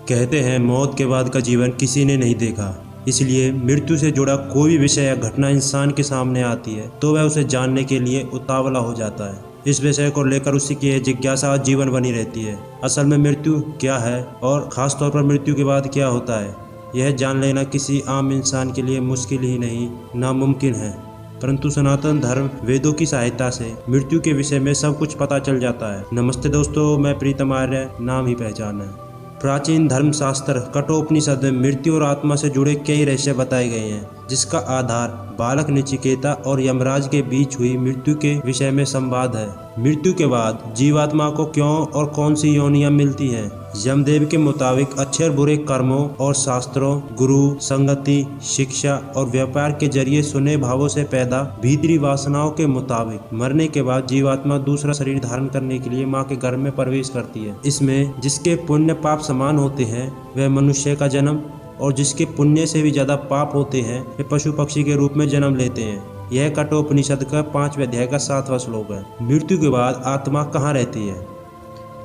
कहते हैं मौत के बाद का जीवन किसी ने नहीं देखा, इसलिए मृत्यु से जुड़ा कोई भी विषय या घटना इंसान के सामने आती है तो वह उसे जानने के लिए उतावला हो जाता है। इस विषय को लेकर उसी की जिज्ञासा जीवन बनी रहती है। असल में मृत्यु क्या है और ख़ास तौर पर मृत्यु के बाद क्या होता है, यह जान लेना किसी आम इंसान के लिए मुश्किल ही नहीं नामुमकिन है। परंतु सनातन धर्म वेदों की सहायता से मृत्यु के विषय में सब कुछ पता चल जाता है। नमस्ते दोस्तों, मैं प्रीतम आर्य, नाम ही पहचान है। प्राचीन धर्मशास्त्र कठोपनिषद में मृत्यु और आत्मा से जुड़े कई रहस्य बताए गए हैं, जिसका आधार बालक नचिकेता और यमराज के बीच हुई मृत्यु के विषय में संवाद है। मृत्यु के बाद जीवात्मा को क्यों और कौन सी योनियां मिलती हैं? यमदेव के मुताबिक अच्छे और बुरे कर्मों और शास्त्रों, गुरु, संगति, शिक्षा और व्यापार के जरिए सुने भावों से पैदा भीतरी वासनाओं के मुताबिक मरने के बाद जीवात्मा दूसरा शरीर धारण करने के लिए माँ के गर्भ में प्रवेश करती है। इसमें जिसके पुण्य पाप समान होते हैं वह मनुष्य का जन्म, और जिसके पुण्य से भी ज्यादा पाप होते हैं वे पशु पक्षी के रूप में जन्म लेते हैं। यह कठोपनिषद का 5वें अध्याय का 7वां श्लोक है। मृत्यु के बाद आत्मा कहाँ रहती है?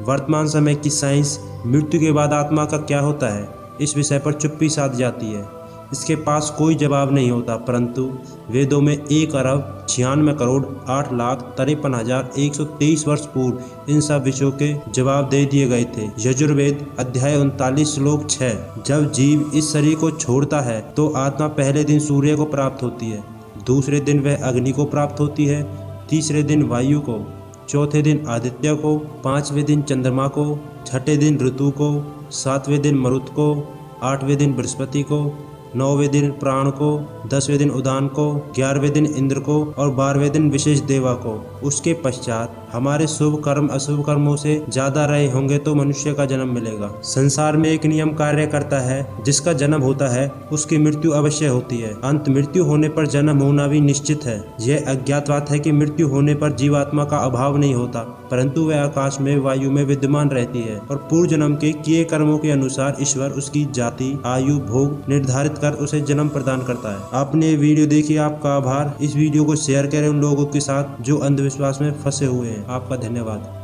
वर्तमान समय की साइंस मृत्यु के बाद आत्मा का क्या होता है इस विषय पर चुप्पी साध जाती है। इसके पास कोई जवाब नहीं होता, परंतु वेदों में 1,96,08,53,123 वर्ष पूर्व इन सब विषयों के जवाब दे दिए गए थे। यजुर्वेद अध्याय 39 श्लोक 6, जब जीव इस शरीर को छोड़ता है तो आत्मा पहले दिन सूर्य को प्राप्त होती है, दूसरे दिन वह अग्नि को प्राप्त होती है, तीसरे दिन वायु को, चौथे दिन आदित्य को, 5वें दिन चंद्रमा को, छठे दिन ऋतु को, 7वें दिन मरुत को, 8वें दिन बृहस्पति को, 9वें दिन प्राण को, 10वें दिन उदान को, 11वें दिन इंद्र को और 12वें दिन विशेष देवा को। उसके पश्चात हमारे शुभ कर्म अशुभ कर्मों से ज्यादा रहे होंगे तो मनुष्य का जन्म मिलेगा। संसार में एक नियम कार्य करता है, जिसका जन्म होता है उसकी मृत्यु अवश्य होती है। अंत मृत्यु होने पर जन्म होना भी निश्चित है। यह अज्ञात बात है कि मृत्यु होने पर जीवात्मा का अभाव नहीं होता, परंतु वह आकाश में वायु में विद्यमान रहती है और पूर्व जन्म के किए कर्मों के अनुसार ईश्वर उसकी जाति, आयु, भोग निर्धारित कर उसे जन्म प्रदान करता है। आपने ये वीडियो देखी, आपका आभार। इस वीडियो को शेयर करें उन लोगों के साथ जो अंधविश्वास में फंसे हुए हैं। आपका धन्यवाद।